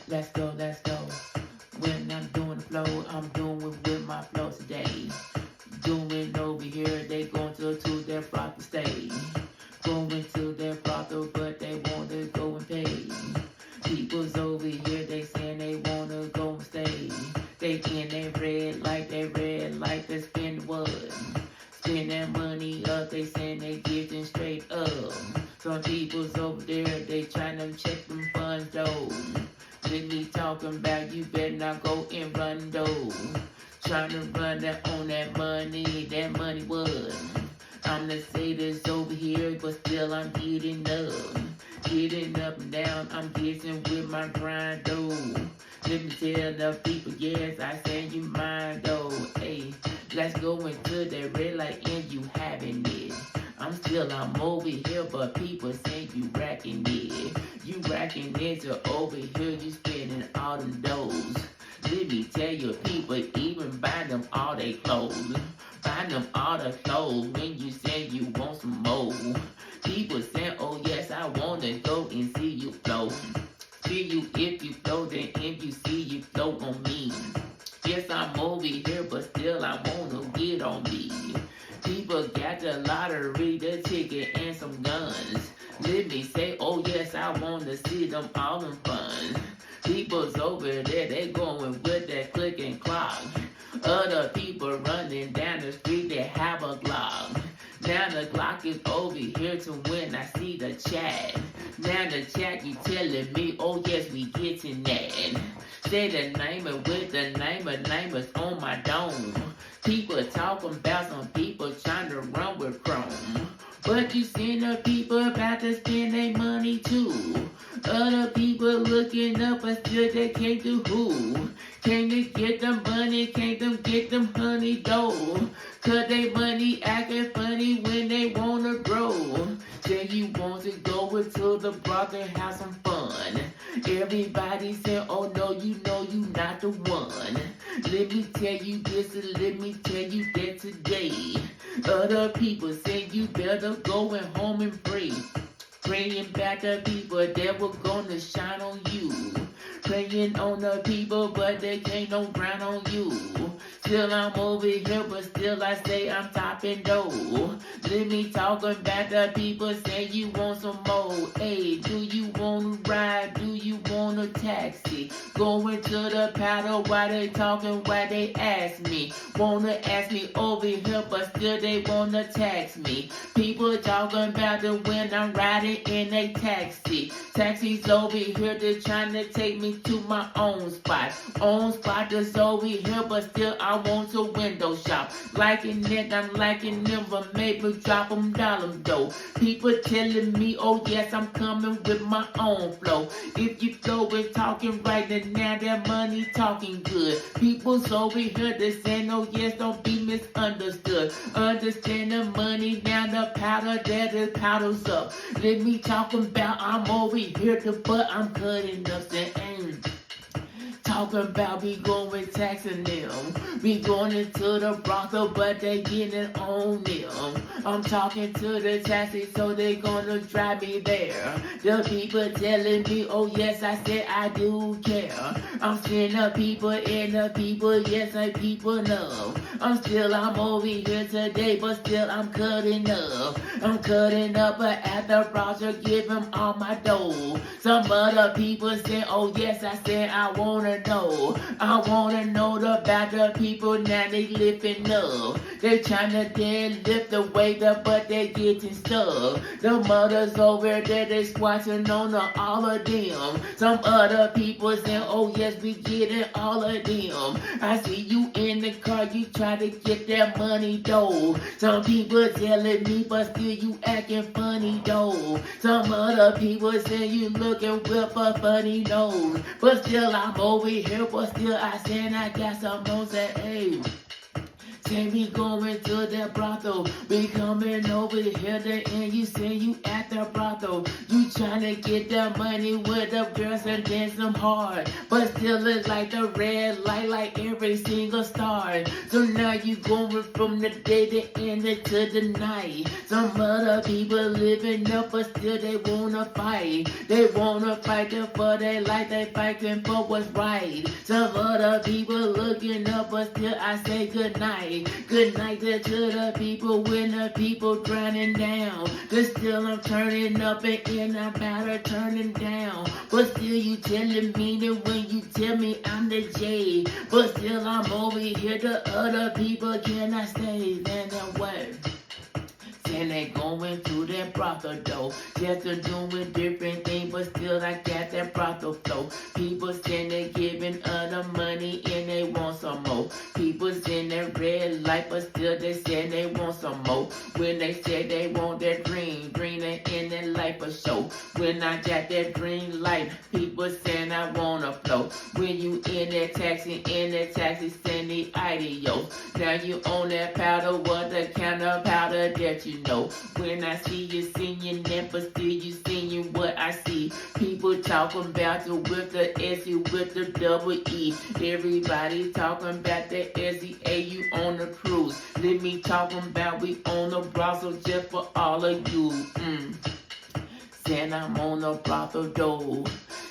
Let's go, let's go. When I'm doing the flow, I'm doing with my flow today. Doing over here, they going to their brothel stay. Going to their brothel, but they want to go and pay. People's over here, they saying they want to go and stay. They in they red light, they spend what? Spend that money up, they saying they getting straight up. Some people's over there, they trying to check them funds though. Let me talking about you better not go and run though. Trying to run that on that money was. I'm the this over here, but still I'm getting up. Getting up and down, I'm getting with my grind though. Let me tell the people, yes, I say you mine though. Hey, let's go into that red light and you having it. I'm over here, but people say you racking it. You racking it, so over here you spending all them doughs. Let me tell you, people even buy them all they clothes. Buy them all the clothes when you say you want some more. People say, oh yes, I wanna go and see you flow. See you if you flow, then if you see you flow on me. Yes, I'm over here, but still I wanna get on me. People got the lottery, the ticket, and some guns. Let me say, oh yes, I wanna see them all in fun. People's over there, they going with that click and clock. Other people running down the street, they have a Glock. Now the clock is over here to when I see the chat. Now the chat, you telling me, oh yes, we getting that. Say the name and with the name is on my dome. People talking about some people trying to run with Chrome. But you seen the people about to spend their money too. Other people looking up, but still they can't do who. Can't they get them money, can't them get them honey dough. Cause they money acting funny when they wanna grow. Say you want to go into the brothel and have some fun. Everybody say, oh no, you know you not the one. Let me tell you this and let me tell you that today. Other people say you better go and home and pray. Praying back the people that were gonna shine on you. Praying on the people, but they can't no ground on you. Still I'm over here, but still I say I'm topping dough. Let me talking about the people, say you want some more. Hey, do you wanna ride? Do you want a taxi? Going to the paddle, why they talking, why they ask me? Wanna ask me over here, but still they wanna tax me. People talking about the when I'm riding in a taxi. Taxis over here, they're trying to take me to my own spot. Own spot is over here, but still I want a window shop. Liking it, I'm liking them, but maybe drop them down though. People telling me, oh yes, I'm coming with my own flow. If you flow is talking right, then now that money talking good. People's over here, they saying, oh yes, don't be misunderstood. Understand the money, now the powder, that is powder's up. Let me talking about I'm over here, but I'm cutting up saying, talking about we going with taxing them. We going into the brothel, but they getting on them. I'm talking to the taxi, so they gonna drive me there. The people telling me, oh yes, I said I do care. I'm seeing the people and the people, yes, the people know. I'm over here today, but still I'm cutting up. I'm cutting up, but at the browser, give them all my dough. Some other people say, oh yes, I said I wanna know. I wanna know about the people, now they lifting up. They trying to deadlift the weight up, but they getting stuck. The mothers over there, they squatting on all of them. Some other people saying, oh yes, we getting all of them. I see you in the car, you try to get that money though. Some people telling me, but still you acting funny though. Some other people say you looking with a funny nose. But still I'm over here, but still I said I got some on say, hey. Say we going to that brothel. We coming over here and you say you at the brothel. You tryna get that money with the girls and dance them hard. But still it's like the red light like every single star. So now you going from the day to end it to the night. Some other people living up but still they wanna fight. They wanna fight for their life. They fighting for what's right. Some other people looking up but still I say good night. Good night to the people when the people drowning down. Cause still I'm turning up and I'm about to turning down. But still you telling me that when you tell me I'm the J. But still I'm over here to other people cannot stay. Then what? And they going to that brothel though. Just to doing different things, but still I got that brothel flow. People saying they giving other money and they want some more. People saying that red light, but still they say they want some more. When they say they want that green ain't in their life for show. When I got that green light, people saying I wanna flow. When you in that taxi saying the ideos. Now you on that powder, what the kind of powder that you know. When I see you singing that, but still you singing what I see. People talking about you with the S, you with the double E. Everybody talking about the SEA, you on the cruise. Let me talking about we on the brothel just for all of you. Saying I'm on the brothel door.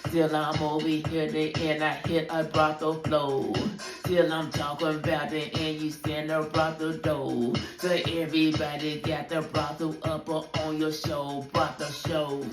Still I'm over here and I hit a brothel flow. Still I'm talking about it and you stand a brothel door. So everybody got the brothel up on your show, brothel show.